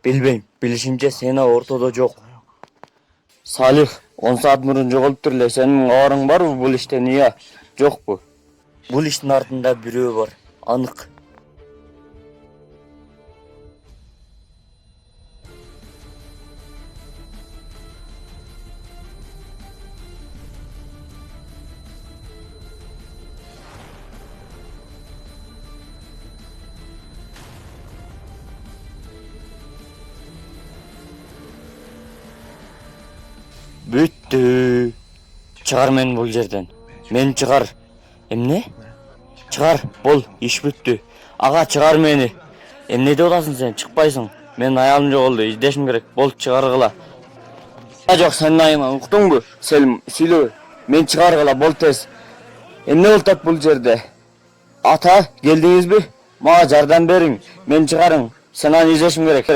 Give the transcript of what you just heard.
Bilbeyim. Bilişimce seni ortada yok. Salih, 10 saat murun жоғалыптыр эле. Senin ağrın var mı bu işte niye? Yok bu. Bu işin ardında biri var. Anık. Büttü. Çıkar meni bu yerden. Meni çıkar. Ne? Çıkar. Bol. İş büttü. Aga çıkar meni. Ne de olasın sen? Çıkpaysın. Menin ayağım yok oldu. İzleşim gerek. Bol çıkar kıla. Yok senin ayağıma. Uktun mu? Selim. Silo. Men çıkar kıla. Bol tez. Ne oltak bu yerde? Ata geldiniz mi? Bana jardan berin. Men çıkarın. Sana izleşim gerek.